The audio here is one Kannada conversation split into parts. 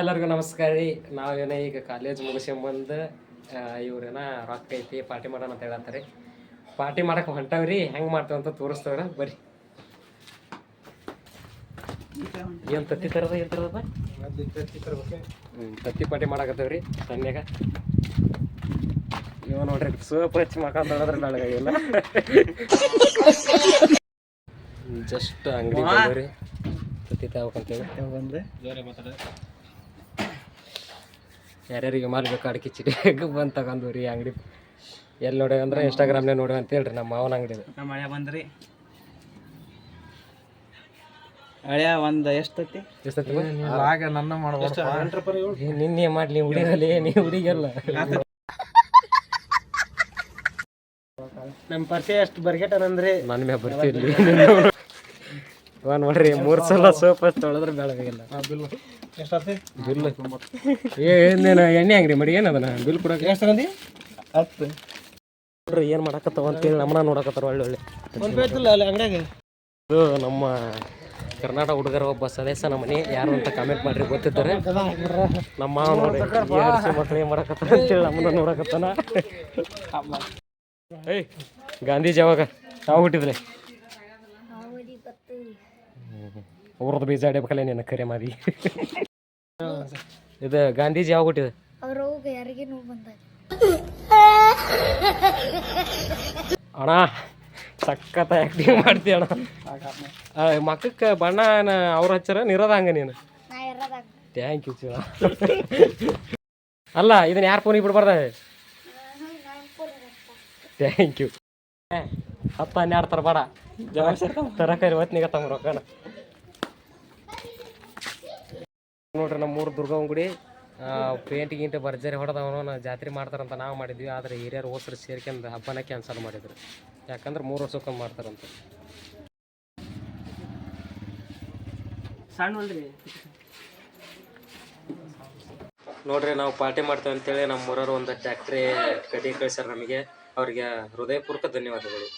ಎಲ್ಲರಿಗೂ ನಮಸ್ಕಾರ ರೀ. ನಾವೇನ ಈಗ ಕಾಲೇಜ್ ಮುಗಿಸ್ಕೊಂಬಂದು ಇವ್ರೇನ ರೊಕ್ಕ ಐತಿ ಪಾರ್ಟಿ ಮಾಡೋಣ ಅಂತ ಹೇಳತ್ತಾರೆ. ಪಾರ್ಟಿ ಮಾಡಕ್ಕೆ ಹೊಂಟವ್ರಿ. ಹೆಂಗೆ ಮಾಡ್ತೇವೆ ಅಂತ ತೋರಿಸ್ತೇವ್ರ ಬರ್ರಿ. ಏನು ತತ್ತಿ ತರದ ಏನು ತರದ ತತ್ತಿ ಪಾರ್ಟಿ ಮಾಡಕತ್ತೇವ್ರಿ ಸನ್ಯಾಗ. ಇವ ನೋಡ್ರಿ ಸೋಪ್ ಹಚ್ಚಿ ಮಕ್ಕಂದ್ರೆ ನನಗಾಗಿಲ್ಲ. ಜಸ್ಟ್ ಅಂಗಡಿ ಬಂದವ್ರಿ ತತ್ತಿ ತಗೋಬೇಕಂತೇಳಿ ಬಂದ್ರೆ ಯಾರ್ಯಾರಿಗೆ ಮಾಲ್ ಬೇಕು ಅಡಿಕೆ ಚಿಡಿ ಬಂದು ತಗೊಂಡ್ರಿ ಅಂಗಡಿ. ಎಲ್ಲಿ ನೋಡ್ಯಾವ ಅಂದ್ರೆ ಇನ್ಸ್ಟಾಗ್ರಾಮ್ನೇ ನೋಡ್ಯಾವ ಅಂತ ಹೇಳ್ರಿ. ನಮ್ಮ ಮಾವನ ಅಂಗಡಿ ನಮ್ಮ ಹಳೆ ಬಂದ್ರಿ ಹಳೆಯ ಒಂದು ಎಷ್ಟೈತಿ ನನ್ನ ಮಾಡ್ಬೋದು ನಿನ್ನೆ ಮಾಡ್ಲಿ ಹುಡುಗಲ್ಲಿ ನೀ ಹುಡುಗಲ್ಲ. ನಮ್ಮ ಪರಿಚಯ ಎಷ್ಟು ಬರ್ಗೆಟನಂದ್ರಿ ನನ್ನ ಮ್ಯಾಗ ಬರ್ತಿರ್ಲಿ. ನೋಡ್ರಿ 3 ಸಲ ಸೋಪ್ ತೊಳೆದ್ರೆ ಬೆಳಗಿಲ್ಲ ಬಿಲ್. ಏನೇನು ಎಣ್ಣೆ ಅಂಗಡಿ ಮಾಡಿ ಏನದನ ಬಿಲ್ ಕೊಡಕ್ಕೆ ಎಷ್ಟು ತಂದಿ 10 ನೋಡ್ರಿ ಏನು ಮಾಡಕತ್ತಾವ ಅಂತೇಳಿ ನಮ್ಮನ್ನ ನೋಡಕತ್ತಾರ. ಒಳ್ಳೆ ಅಲ್ಲಿ ಅಂಗಡಿಯಾಗ ಇದು ನಮ್ಮ ಕರ್ನಾಟಕ ಹುಡುಗರ ಒಬ್ಬ ಸದಸ್ಯ ನಮ್ಮ ಮನೆ ಯಾರು ಅಂತ ಕಾಮೆಂಟ್ ಮಾಡ್ರಿ ಗೊತ್ತಿದ್ದಾರೆ. ನಮ್ಮ ಮಾವ ನೋಡ್ರಿ ಮಕ್ಳು ಏನು ಮಾಡಕತ್ತಾರ ಅಂತೇಳಿ ನಮ್ಮನ್ನ ನೋಡಕತ್ತಾನ. ಏಯ್ ಗಾಂಧೀಜಿ ಯಾವಾಗ ತಾವು ಹುಟ್ಟಿದ್ರೆ ಅವ್ರದ್ದು ಬೀಜ ಆಡಬೇಕಲ್ಲ ನೀನು ಕರೆ ಮಾದಿ. ಇದು ಗಾಂಧೀಜಿ ಯಾವಾಗ ಹುಟ್ಟಿದೆ? ಅಣ್ಣ ಸಖತ್ ಆ್ಯಕ್ಟಿಂಗ್ ಮಾಡ್ತೀಯ ಅಣ್ಣ. ಮಕ್ಕಕ್ಕೆ ಬಣ್ಣ ಅವ್ರು ಹಚ್ಚಾರ ನಿರೋದ ಹಂಗ ನೀನು. ಥ್ಯಾಂಕ್ ಯು ಚಿಳ. ಅಲ್ಲ ಇದನ್ನ ಯಾರು ಫೋನಿಗೆ ಬಿಡ್ಬಾರ್ದ. Thank you. 10-12 ತರಬೇಡ ತರಕಾರಿ ಹೊತ್ನಿಗೆ ತಮ್ಮ ರೊಕ್ಕನ. ನೋಡ್ರಿ ನಮ್ಮ ಊರು ದುರ್ಗವ್ವನ ಗುಡಿ ಪೇಂಟ್ ಗಿಂಟ್ ಭರ್ಜರಿ ಹೊಡೆದವನು ಜಾತ್ರೆ ಮಾಡ್ತಾರಂತ ನಾವು ಮಾಡಿದ್ವಿ. ಆದರೆ ಹಿರಿಯರು ಹೋಸ್ರು ಸೇರ್ಕೊಂಡು ಹಬ್ಬನ ಕ್ಯಾನ್ಸಲ್ ಮಾಡಿದ್ರು. ಯಾಕಂದ್ರೆ 3 ವರ್ಷಕ್ಕೊಮ್ಮೆ ಮಾಡ್ತಾರಂತ. ನೋಡ್ರಿ ನಾವು ಪಾರ್ಟಿ ಮಾಡ್ತೇವೆ ಅಂತೇಳಿ ನಮ್ಮ ಊರವರು ಒಂದು ಟ್ಯಾಕ್ಟ್ರಿ ಕಟ್ಟಿ ಕಳಿಸ್ಯಾರ ನಮಗೆ. ಅವ್ರಿಗೆ ಹೃದಯಪೂರ್ವಕ ಧನ್ಯವಾದಗಳು.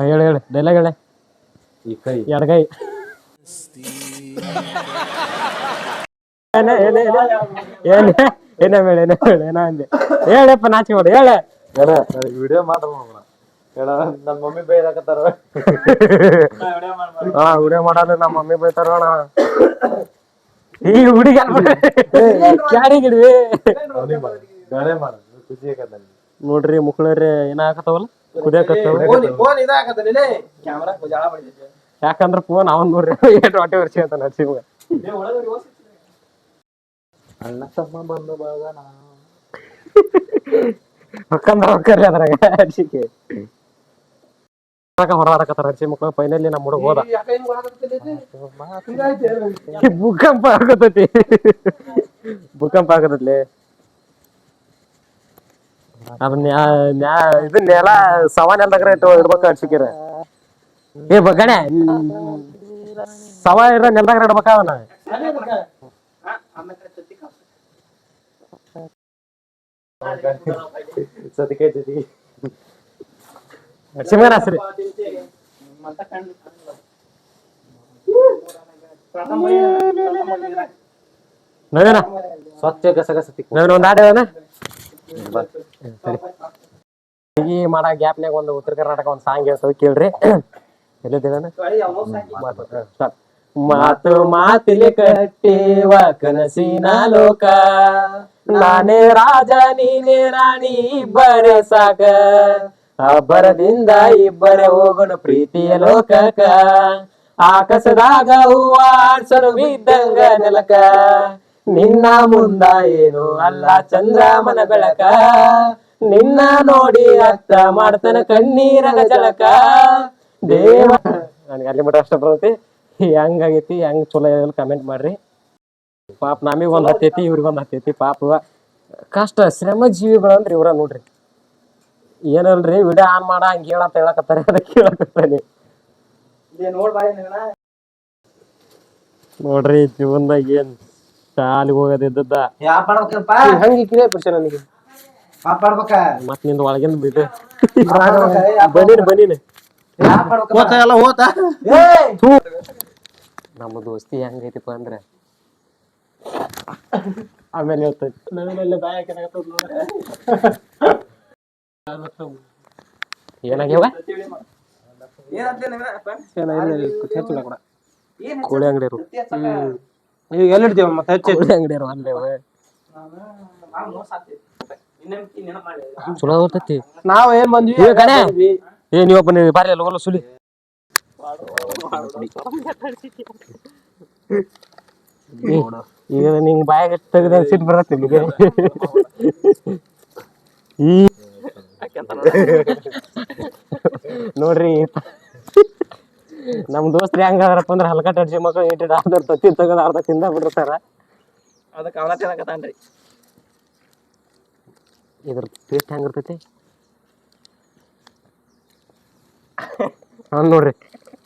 ಹೇಳಿ ಡೈಲಾಗ್ ಹೇಳಿ. ಎಡಗೈ ಏನೇ ಬೇಡ ಏನೋ ಅಂದೆ. ಹೇಳಪ್ಪ ನಾಚಿ ಮಾಡಿ ಹೇಳ. ವಿಡಿಯೋ ಮಾತ್ರ ಹೇಳ. ನನ್ನ ಮಮ್ಮಿ ಬೈದಾಕತ್ತಾರ. ವಿಡಿಯೋ ಮಾಡಲ್ಲ ನಮ್ಮ ಮಮ್ಮಿ ಬೈತಾರ. ಈ ಹುಡುಗಿ ಕ್ಯಾರಿಗಿಡ್ವಿ ನೋಡ್ರಿ ಮುಕ್ಳರಿ ಏನಾಗತ್ತವಲ್ಲ ಕುದಿಯಕತ್ತವ. ಯಾಕಂದ್ರ ಫೋನ್ ಅವನ್ ನೋಡ್ರಿ ಎಷ್ಟು ಹೊಟ್ಟೆ ವರ್ಷ ಅಂತ ನಡ್ಸಿವ. ಅಣ್ಣ ತಮ್ಮ ಬಂದು ಬಾಗಣ ಹೊಕ್ಕಂದ್ರಿ ಅದ್ರಾಗ ಅರ್ಸಿಕೆ ಹೊರಡಕತ್ತಾರ ಅರ್ಸಿ ಮಕ್ಳು. ಫೈನಲಿ ನಮ್ಮ ಹುಡುಗ ಹೋದ. ಭೂಕಂಪ ಆಗತೈತಿ ಭೂಕಂಪ ಆಗತೈತ್ಲಿ. ಅದನ್ನ ಇದನ್ನೆಲ್ಲ ಸವಾನ್ ಎಲ್ದಾಗ್ರ ಇಡ್ಬೇಕ ಅಡ್ಸಿಕಿರ. ಏ ಬಗಣೆ ಸವಾ ಇರ ನೆಲ್ದಾಗ್ರ ಇಡ್ಬೇಕ ಅವನ. ಸತಿಕೆ ಜೊತೆ ಅಡ್ಸಿಮಗನ ಹಸ್ರಿ ನವೀನ ಸ್ವಚ್ಛ ಗಸಗಸ ತಿಕ್ಕು ನವೀನ ಒಂದು ಆಡೋಣ ಸರಿ ಈ ಮಾಡೋ ಗ್ಯಾಪ್ನಾಗ ಒಂದು ಉತ್ತರ ಕರ್ನಾಟಕ ಒಂದು ಸಾಂಗ್ ಹೇಳ್ತೇವೆ ಕೇಳ್ರಿ ಎಲ್ಲಿದ್ದೇವೆ ಮಾತು ಮಾತಿಲಿ ಕಟ್ಟೇವ ಕನಸಿನ ಲೋಕ ನಾನೇ ರಾಜ ನೀನೇ ರಾಣಿ ಇಬ್ಬರೇ ಸಾಕ ಅಬ್ಬರದಿಂದ ಇಬ್ಬರೇ ಹೋಗೋಣ ಪ್ರೀತಿಯ ಲೋಕಕ ಆಕಾಶದಾಗ ಹೂವ ಆಡ್ಸಲು ಬಿದ್ದಂಗ ನೆಲಕ ನಿನ್ನ ಮುಂದ ಏನು ಅಲ್ಲ ಚಂದ್ರಮನ ಬೆಳಕ ನಿನ್ನ ನೋಡಿ ಅರ್ಥ ಮಾಡ್ತಾನ ಕಣ್ಣೀರಗ ಜಳಕ ದೇವ ನನಗೆ ಅಲ್ಲಿ ಮಟ್ಟ ಅಷ್ಟ ಬರುತ್ತೆ ಹೆಂಗಾಗೈತಿ ಹೆಂಗ್ ಚಲೋ ಕಮೆಂಟ್ ಮಾಡ್ರಿ ಪಾಪ ನಮಗ್ ಒಂದ್ ಹತ್ತೈತಿ ಇವ್ರಿಗೊಂದ್ ಹತ್ತೈತಿ ಪಾಪ ಕಷ್ಟ ಶ್ರಮ ಜೀವಿಗಳಂದ್ರಿ ಇವ್ರ ನೋಡ್ರಿ ಏನಲ್ರಿ ವಿಡಿಯೋ ಆನ್ ಮಾಡ ಹಂಗ ಹೇಳಂತ ಹೇಳಕತ್ತಾರ ಅದಕ್ಕೆ ಹೇಳಕತ್ತಾನೆ ನೋಡ್ರಿ ಜೀವನ್ದಾಗ ಏನ್ ಶಾಲಿಗೆ ಹೋಗೋದಿದ್ದದ ನನಗೆ ಮತ್ ನಿಂದ ಒಳಗಿಂದ ಬಿದ್ದು ಬನೀನಿ ನಮ್ಮ ದೋಸ್ತಿ ಹೆಂಗೈತಿಪ್ಪ ಅಂದ್ರ ಆಮೇಲೆ ಹೇಳ್ತೈತಿ ಏನಾಗ್ಯಾವ ಕೋಳಿ ಅಂಗಡಿ ಎಲ್ಲಿಡ್ತೀವ ಮತ್ತೆ ಹೆಚ್ಚು ಕೋಳಿ ಅಂಗಡಿ ಅಲ್ಲೇ ಚಲೋ ಹೋಗ್ತೈತಿ ನಾವ್ ಏನ್ ಬಂದ್ವಿ ಗಣೆ ಏ ನೀವಪ್ಪ ನೀವು ಬಾರಿ ಅಲ್ಲ ಹೋಗಲ್ಲ ಸುಲಿ ಈಗ ನಿಂಗ್ ಬಾಯಾಗ ತೆಗ್ದ ಸಿಟ್ಟು ಬರತ್ತೆ ನಿಮಗೆ ಈ ನೋಡ್ರಿ ನಮ್ ದೋಸ್ತ್ರಿ ಹೆಂಗದಾರಪ್ಪ ಅಂದ್ರ ಹಲ್ಕಟ್ ಅಡ್ಸಿ ಮಕ್ಳು ಏಟ್ ಅರ್ಧ ತತ್ತಿ ತಗದ ಅರ್ಧ ತಿಂದ ಬಿಡ್ತಾರ ಅದಕ್ಕೆ ಅವನ ತಿನ್ನಕತ್ತಾನ್ರಿ ಇದ್ರ ಟೇಸ್ಟ್ ಹೆಂಗಿರ್ತೈತಿ ಹಂಗ ನೋಡ್ರಿ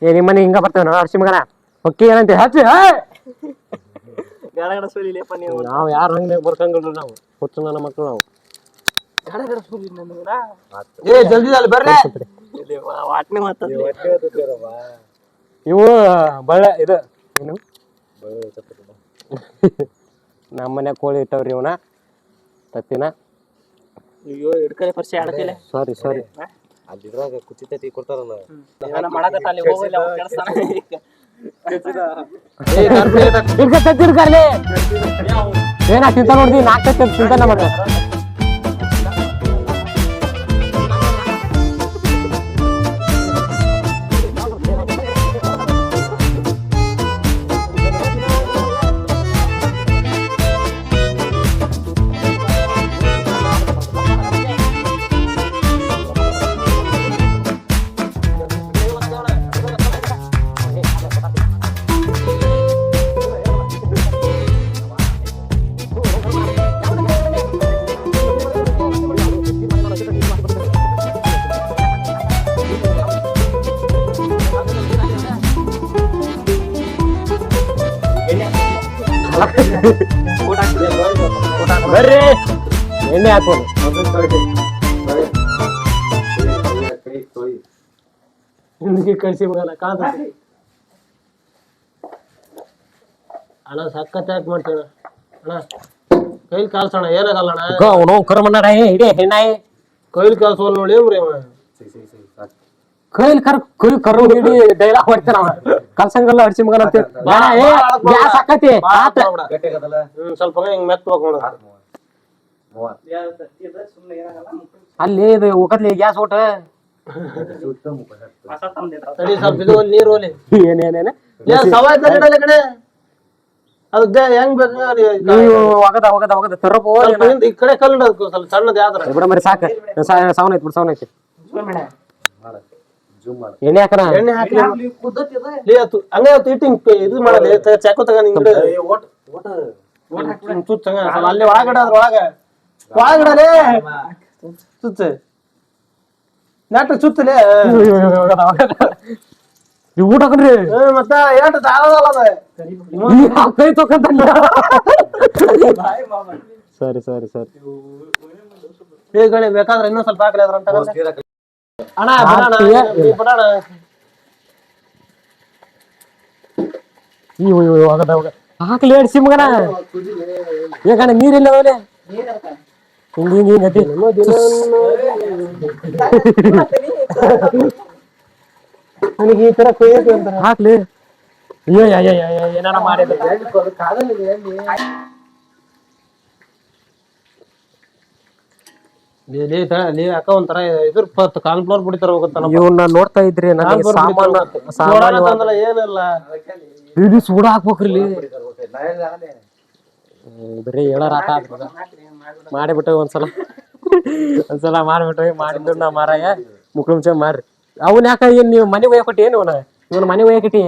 ಏ ನಿಮ್ಮನೆ ಹಿಂಗ ಬರ್ತೇವೆ ನಾವು ಅರ್ಸಿ ಮಗನ ಹೊಕ್ಕಿ ಏನಂತ ಹಚ್ಚಿ ನಾವ್ ಯಾರು ಹಂಗ ಬರ್ಕಂಗಿಲ್ರಿ ನಾವು ಹುಚ್ಚು ನನ್ನ ಮಕ್ಳು ನಾವು ಜಲ್ದಿ ಅಲ್ಲಿ ಬರ್ರಿ ಇವು ಬಳ್ಳ ಇದು ಏನು ನಮ್ಮ ಮನ್ಯಾಗ ಕೋಳಿ ಇಟ್ಟವ್ರಿ ಇವನ ತತ್ತಿನ ಸಾರಿ ಸಾರಿ ಅದ್ರಾಗ ಕುಚಿತತಿ ಕೊಡ್ತಾರಲ್ಲ ಏನ ತಿಂತ ನೋಡ್ದಿ ನಾಲ್ಕು ತತ್ತಿ ತಿಂತ ನಮಗ ಬರ್ರಿ ಎಣ್ಣೆ ಹಾಕೋದು ಹಿಂದಿಗೆ ಕಳಿಸಿ ಮಗನ ಕಾದ ಅಣ್ಣ ಸಖತ್ ಯಾಕೆ ಮಾಡ್ತೀಣ ಅಣ್ಣ ಕೈಲಿ ಕಾಲ್ಸೋಣ ಏನಾಗಲ್ಲ ಅಣ್ಣ ಅವನು ಕರ್ಮಣ್ಣ ಇಡೀ ಹೆಣ್ಣಾಯಿ ಕೈಲಿ ಕಾಲ್ಸೋಲ್ ನೋಡಿ ಕೈಲಿ ಕರು ಹಿಡಿ ಡೈಲಾಗ್ ಹೊಡ್ತಾನ ಅವ ಕಲ್ಸಂಗಲ್ಲ ಅಡ್ಸಿ ಮಗನ ಅಂತ ಗ್ಯಾಸ್ ಹಾಕತಿ ಸ್ವಲ್ಪ ಹಿಂಗ್ ಮೆತ್ತಬೇಕು ನೋಡ ಅಲ್ಲಿ ಇದು ಉಕತ್ಲಿ ಗ್ಯಾಸ್ ಊಟ ನೀರು ಏನೇನೇನೆ ಹೆಂಗ್ ಒಗದ ತರಪೋ ಈ ಕಡೆ ಕಲ್ಲು ಸ್ವಲ್ಪ ಸಣ್ಣದ ಯಾವ್ದಾರ ಬಿಡ ಮರಿ ಸಾಕ ಸಾವನ್ ಐತಿ ಬಿಡ ಸಾವನ್ ಐತಿ ಎಣ್ಣೆ ಹಾಕಣ ಎಣ್ಣೆ ಹಾಕಿ ಹಂಗೆ ಇಟ್ಟಿಂಗ್ ಇದು ಮಾಡಲಿ ಚಾಕು ತಗ ನಿಂಗೆ ಅಲ್ಲಿ ಒಳಗಡೆ ಅದ್ರ ಒಳಗಡೆ ಸುತ್ತ ನಾಟ ಸುತ್ತಲೇ ಊಟ ಹಾಕ್ರಿ ಮತ್ತ ಏಟ ಕೈ ತೊಕೊಂಡ ಸರಿ ಸರಿ ಸರಿ ಹೇಗಣೆ ಬೇಕಾದ್ರೆ ಇನ್ನೊಂದ್ ಸ್ವಲ್ಪ ಹಾಕಲಿ ಅದ್ರ ಅಂತ ಅಣ್ಣ ಇವ್ ಹೋಗದ ಹಾಕ್ಲಿ ಹೇಳ್ಸಿ ಮಗನ ಏಕಣ ನೀರಿಲ್ಲ ಅವಲೆ ಹಿಂಗ ಹಿಂಗ ಹಿಂಗತಿ ನನಗೆ ಈ ತರ ಕೊಯ್ಯಕ್ಕೆ ಅಂತ ಹಾಕ್ಲಿ ಏನಾರ ಮಾಡಿದ್ರೆ ಲೇ ಅಕ್ಕ ಒಂಥರ ಇದ್ರ ಕಾನ್ಫ್ಲವರ್ ಪುಡಿ ತರ ಹೋಗುತ್ತಾನ ಇವನ್ನ ನೋಡ್ತಾ ಇದ್ರಿ ನನಗೆ ಸಾಮಾನ್ಯ ಏನಿಲ್ಲ ಇದು ಸೂಡ ಹಾಕ್ಬೇಕ್ರಿ ಬರೀ ಹೇಳಾರ ಮಾಡಿಬಿಟ್ಟು ಒಂದ್ಸಲ ಮಾಡಿದ್ದು ನಾ ಮಾರಾಯ ಮುಖ್ಯಂಶ ಮಾರ್ರಿ ಅವನ್ ಯಾಕ ಏನ್ ನೀವು ಮನೆ ಒಯ್ಯಕೊಟ್ಟಿ ಏನು ಇವನ್ ಮನೆ ಒಯ್ಯಕಟ್ಟಿ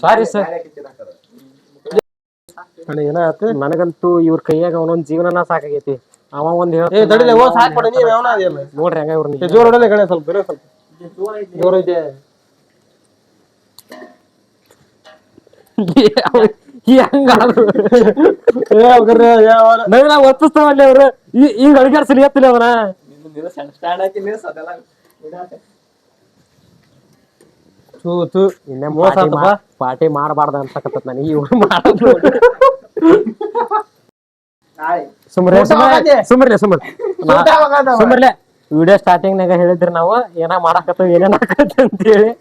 ಸಾರಿ ಸರ್ ಏನಾಯ್ತು ನನಗಂತೂ ಇವ್ರ ಕೈಯಾಗ ಅವನೊಂದ್ ಜೀವನನ ಸಾಕಾಗೈತಿ ಅವ ಒಂದ್ ನೋಡ್ರಿ ಹಂಗ ಇವ್ರನ್ನ ಜೋರ್ ಹೊಡಲೆ ಗಣೆ ಸ್ವಲ್ಪ ಬೇರೆ ಸ್ವಲ್ಪ ಜೋರ್ ಐತೆ ಹೆಂಗ ಒತ್ತಿಸ್ತಾವಲ್ಲಿ ಅವ್ರು ಈಗ ಅಡಿಗಾಡ್ಸಲಿ ಎತ್ತಿಲ್ಲ ಅವನ ಇನ್ನೇ ಪಾರ್ಟಿ ಮಾಡಬಾರ್ದ ಅನ್ಸಕತ್ತ ನನಗೆ ಇವ್ರು ಮಾಡೋದು ಸುಮ್ರಲೆ ವಿಡಿಯೋ ಸ್ಟಾರ್ಟಿಂಗ್ ನಾಗ ಹೇಳಿದ್ರಿ ನಾವು ಏನ ಮಾಡಾಕತ್ತ ಏನೇನ್ ಆಕತ್ತ ಅಂತ ಹೇಳಿ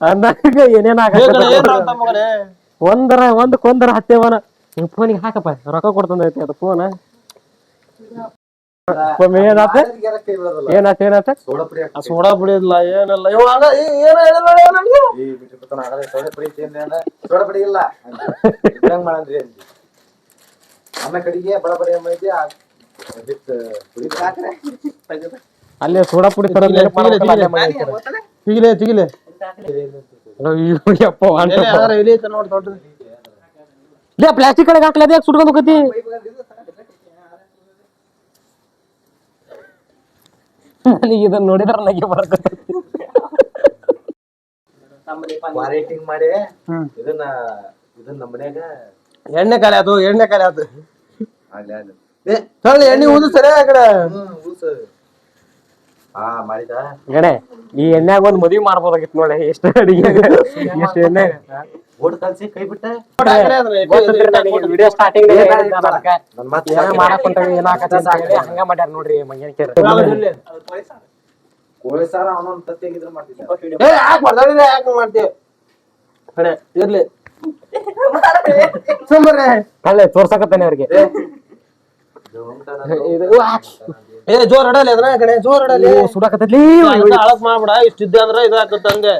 ಅಂದಾಗ ಏನೇನ್ ಒಂದರ ಹತ್ತೇವನ ಫೋನಿಗೆ ಹಾಕಪ್ಪ ರೊಕ್ಕ ಕೊಡ್ತಂದೈತಿ ಅದು ಫೋನ್ ಏನಾತ ಸೋಡಾ ಪುಡಿ ಇಲ್ಲ ಏನಿಲ್ಲ ಅಲ್ಲೇ ಸೋಡಾ ಪುಡಿ ತರ ತಿಗಿಲೆ ಪ್ಲಾಸ್ಟಿಕ್ ಕಡೆಗೆ ಹಾಕ್ಲಿ ಅದೇ ಸುಟ್ಕೊಂಡ್ ಹೋಗತಿ ನನಗೆ ಇದನ್ನ ನೋಡಿದ್ರ ನಗೆ ಬರ್ತದೆ ಮಾಡಿ ಇದನ್ನ ನಮ್ಮ ಮನ್ಯಾಗ ಎಣ್ಣೆ ಕಾಲೆ ಆತು ಎಣ್ಣೆ ಊದು ಸರಿ ಆ ಕಡೆ ಮಾಡಿದ ಗಣೆ ಈ ಎಣ್ಣೆಗ ಒಂದ್ ಮದ್ವಿ ಮಾಡ್ಬೋದಾಗಿತ್ತು ನೋಡಿ ಎಷ್ಟು ಅಡಿಗೆ ಎಷ್ಟು ಎಣ್ಣೆ ಓಡ್ ಕಲ್ಸಿ ಕೈ ಬಿಟ್ಟ ವಿಡಿಯೋ ಸ್ಟಾರ್ಟಿಂಗ್ ಮಾಡಕ್ ಏನಾಗತ್ತೆ ಹಂಗ ಮಾಡ್ಯಾರ ನೋಡ್ರಿ ಮಂಗ್ಯಾನ ಕೋಳಿ ಸಾರ ಅವನೊಂದ್ ತತ್ತಿಯಾಗಿದ್ರೆ ಮಾಡ್ತಿದ್ದ ಮಾಡ್ತೀವಿ ಇರ್ಲಿ ಅಲ್ಲೇ ತೋರ್ಸಕತ್ತಾನೆ ಅವ್ರಿಗೆ ಜೋರ್ ಹಡಲಿ ಅದ್ರ ಕಡೆ ಜೋರ್ ಹಡಲಿ ಸುಡಾಕತ್ತೈತಿ ಅಳಕ್ ಮಾಡ್ಬಿಡ ಇಷ್ಟಿದ್ದೆ ಅಂದ್ರ ಇದಾಕತ್ತ ಹಂಗೆ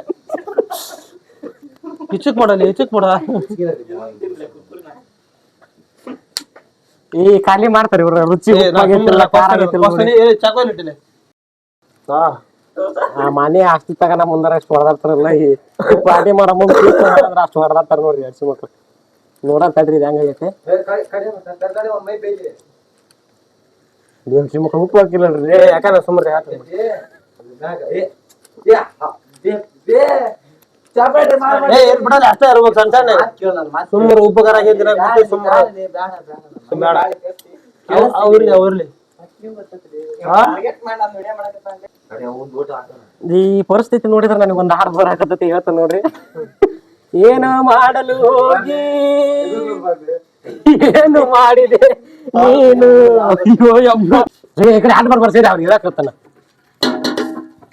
ಹೆಚ್ಚಕ್ ಮಾಡಲಿ ಮಾಡ ಈ ಖಾಲಿ ಮಾಡ್ತಾರೆ ಇವ್ರ ರುಚಿ ಚಾಕೋಲ್ ಇಟ್ಟಿಲ್ಲ ಮನೆ ಆಸ್ತಿ ತಗನ ಮುಂದಾರ ಅಷ್ಟು ಹೊಡೆದಾಡ್ತಾರಲ್ಲ ಈ ಪಾರ್ಟಿ ಮಾಡೋ ಮುಂದೆ ಅಷ್ಟು ಹೊಡೆದಾಡ್ತಾರ ನೋಡ್ರಿ ಅಡ್ಸಿ ಮಕ್ಳು ನೋಡೋಣ ತಡ್ರಿ ಇದು ಹೆಂಗೈತೆ ಅಡ್ಸಿ ಮಕ್ಳು ಉಪ್ಪು ಹಾಕಿಲ್ಲಲ್ರಿ ಯಾಕಂದ್ರೆ ಸುಮ್ರಿ ಬಿಡಲ್ಲ ಅಷ್ಟೇ ಇರ್ಬೇಕು ಸಣ್ಣ ಸಣ್ಣ ಸುಮ್ಮರು ಉಪಕಾರ ಅವ್ರಲ್ಲಿ ಈ ಪರಿಸ್ಥಿತಿ ನೋಡಿದ್ರೆ ನನಗೆ ಒಂದು ಹಾಡು ಬರಾಕತ್ತೈತಿ ಹೇಳ್ತ ನೋಡ್ರಿ ಏನು ಮಾಡಲು ಹೋಗಿ ಏನು ಮಾಡಿದೆ ನೀನು ಅಯ್ಯೋ ಅಮ್ಮ ಈ ಕಡೆ ಹಾಡು ಬರ್ಬಾರ್ದು ಅವ್ರಿಗೆ ಹೇಳಕತ್ತಾನ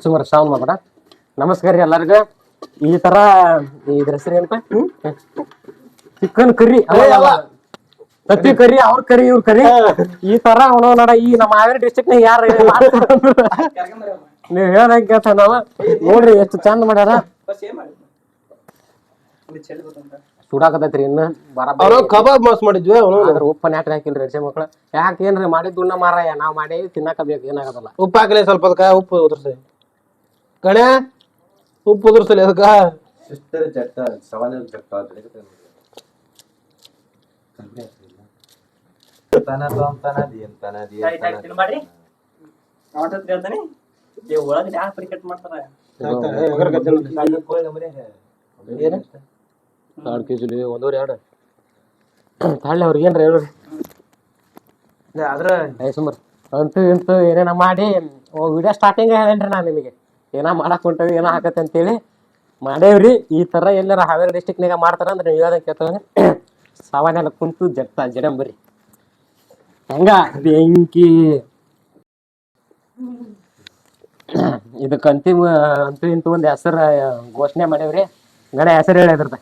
ಸುಮಾರು ಸೌಂಡ್ ಮಾಡ್ಬೇಡ ನಮಸ್ಕಾರ ರೀ ಎಲ್ಲರಿಗೂ ಈ ತರ ಇದ್ರ ಹೆಸರು ಏನಪ್ಪ ಚಿಕನ್ ಕರಿ ತತ್ತಿ ಕರಿ ಅವ್ರ ಕರಿ ಇವ್ರ ಕರಿ ಈ ತರ ಅವನು ನೋಡ ಈ ನಮ್ಮ ಹಾವೇರಿ ಡಿಸ್ಟ್ರಿಕ್ಟ್ ನ ಯಾರು ನೀವ್ ಹೇಳಂಗ ನಾವ ನೋಡ್ರಿ ಎಷ್ಟು ಚಂದ ಮಾಡ್ಯಾರ ಸುಡಾಕತೈತ್ರಿ ಇನ್ನು ಕಬಾಬ್ ಮಾಸ್ ಮಾಡಿದ್ವಿ ಅದ್ರ ಉಪ್ಪನ್ ಯಾಕೆ ಹಾಕಿಲ್ರಿ ಅಡ್ಸೆ ಮಕ್ಳು ಯಾಕೆ ಏನ್ರಿ ಮಾಡಿದ್ದು ಉಣ್ಣ ಮಾರಾಯ ನಾವ್ ಮಾಡಿ ತಿನ್ನಾಕ ಬೇಕು ಏನಾಗದಲ್ಲ ಉಪ್ಪು ಹಾಕಲಿ ಸ್ವಲ್ಪ ಅದಕ್ಕ ಉಪ್ಪು ಉದುರ್ಸಿ ಗಣೆ ಉಪ್ಪು ಉದುರ್ಸಲಿ ಅದಕ್ಕ ಸಿಸ್ಟರ್ ಜಟ್ಟ ಸವಾಲ ಜಟ್ಟ ಎರಡು ಕೆಜಿ ಒಂದೂವರೆ ಎರಡು ತಾಳ್ಳಿ ಅವ್ರಿಗೆ ಏನ್ರಿ ಹೇಳ್ರಿ ಅದ್ರ ಸುಮಾರು ಅಂತೂ ಇಂತೂ ಏನೇನ ಮಾಡಿ ವಿಡಿಯೋ ಸ್ಟಾರ್ಟಿಂಗ್ ಹೇಳೇನ್ರಿ ನಾನು ನಿಮಗೆ ಏನೋ ಮಾಡಕ್ ಹೊಂಟವಿ ಏನೋ ಹಾಕತ್ತೆ ಅಂತೇಳಿ ಮಾಡೇವ್ರಿ ಈ ತರ ಎಲ್ಲಾರ ಹಾವೇರಿ ಡಿಸ್ಟಿಕ್ನಾಗ ಮಾಡ್ತಾರ ಅಂದ್ರೆ ನೀವು ಹೇಳೋದಕ್ಕೆ ಕೇಳ್ತಾವೆ ಸಾಮಾನ್ಯ ಕುಂತು ಜಡಂಬರಿ ಹೆಂಗ ಬೆಂಕಿ ಇದಕ್ಕೆ ಅಂತೂ ಇಂತೂ ಒಂದು ಹೆಸರು ಘೋಷಣೆ ಮಾಡೇವ್ರಿ ಗಣ ಹೆಸರು ಹೇಳಿದ್ರದ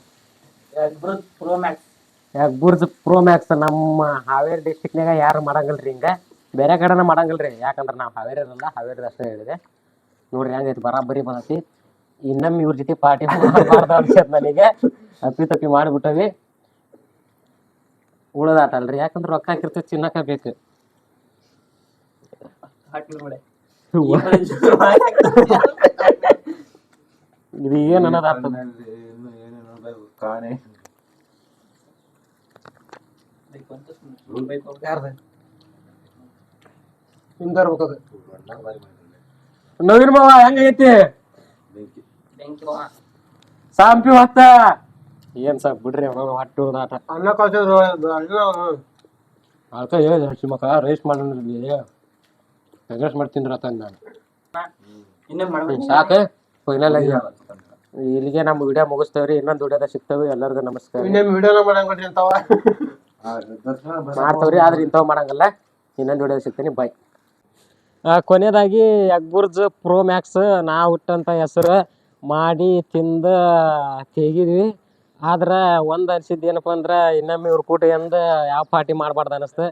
ಬುರ್ಜ್ ಪ್ರೋ ಮ್ಯಾಕ್ಸ್ ನಮ್ಮ ಹಾವೇರಿ ಡಿಸ್ಟಿಕ್ನಾಗ ಯಾರು ಮಾಡಂಗಿಲ್ರಿ ಹಿಂಗ ಬೇರೆ ಕಡೆನ ಮಾಡಂಗಿಲ್ರಿ ಯಾಕಂದ್ರೆ ನಾವು ಹಾವೇರಿ ಅಲ್ಲ ಹಾವೇರಿ ಅಷ್ಟೇ ಹೇಳಿದೆ ನೋಡ್ರಿ ಹೆಂಗೈತಿ ಬರಾಬರಿ ಬಂದೈತಿ ಇನ್ನೊಮ್ಮೆ ಇವ್ರ ಜೊತೆ ಪಾರ್ಟಿ ಮಾಡ್ದ ಅನ್ಸತ್ ನನಗೆ ತಪ್ಪಿ ಮಾಡಿಬಿಟ್ಟವಿ ಉಳದಾಟ ಅಲ್ರಿ ಯಾಕಂದ್ರೆ ರೊಕ್ಕ ಹಾಕಿರ್ತೈತಿ ಚಿನ್ನಕ ಬೇಕು ಇದು ಏನ್ ಅನ್ನೋದು ಆಗ್ತದ ಕಾಣೆ ನವೀನ್ ಮಾವ ಹೆಂಗೈತಿ ಸಾಂಪಿ ಹೊತ್ತ ಏನ್ ಸಾಕ್ ಬಿಡ್ರಿ ಹೊಟ್ಟು ಉಳದಾಟ ಅನ್ನ ಕಳ್ಸಿದ್ರು ಅದಕ್ಕೆ ಹೇಳಿ ಹಸಿ ಮಕ್ಕ ರೈಸ್ ಮಾಡಿ ಎಗ್ರೆಸ್ ಮಾಡ್ತೀನಿ ತಂದ ನಾನು ಸಾಕು ಫೈನಲ್ ಆಗಿ ಇಲ್ಲಿಗೆ ನಮ್ಮ ವಿಡಿಯೋ ಮುಗಿಸ್ತೇವ್ರಿ ಇನ್ನೊಂದು ವಿಡಿಯೋದ ಸಿಗ್ತೇವೆ ಎಲ್ಲರಿಗೂ ನಮಸ್ಕಾರ ವಿಡಿಯೋನ ಮಾಡಂಗ್ರಿ ಅಂತಾವ ಮಾಡ್ತೇವ್ರಿ ಆದ್ರೆ ಇಂಥವ್ ಮಾಡಂಗಲ್ಲ ಇನ್ನೊಂದು ವಿಡಿಯೋ ಸಿಗ್ತೀನಿ ಬಾಯ್ ಕೊನೆಯದಾಗಿ ಅಕ್ಬುರ್ಜ್ ಪ್ರೋ ಮ್ಯಾಕ್ಸ್ ನಾ ಹುಟ್ಟಂತ ಹೆಸರು ಮಾಡಿ ತಿಂದ ತೆಗಿದ್ವಿ ಆದ್ರೆ ಒಂದು ಅನ್ಸಿದ್ದು ಏನಪ್ಪ ಅಂದ್ರೆ ಇನ್ನೊಮ್ಮೆ ಇವ್ರ ಕೂಟ ಎಂದ ಯಾವ ಪಾರ್ಟಿ ಮಾಡಬಾರ್ದು ಅನ್ನಿಸ್ತು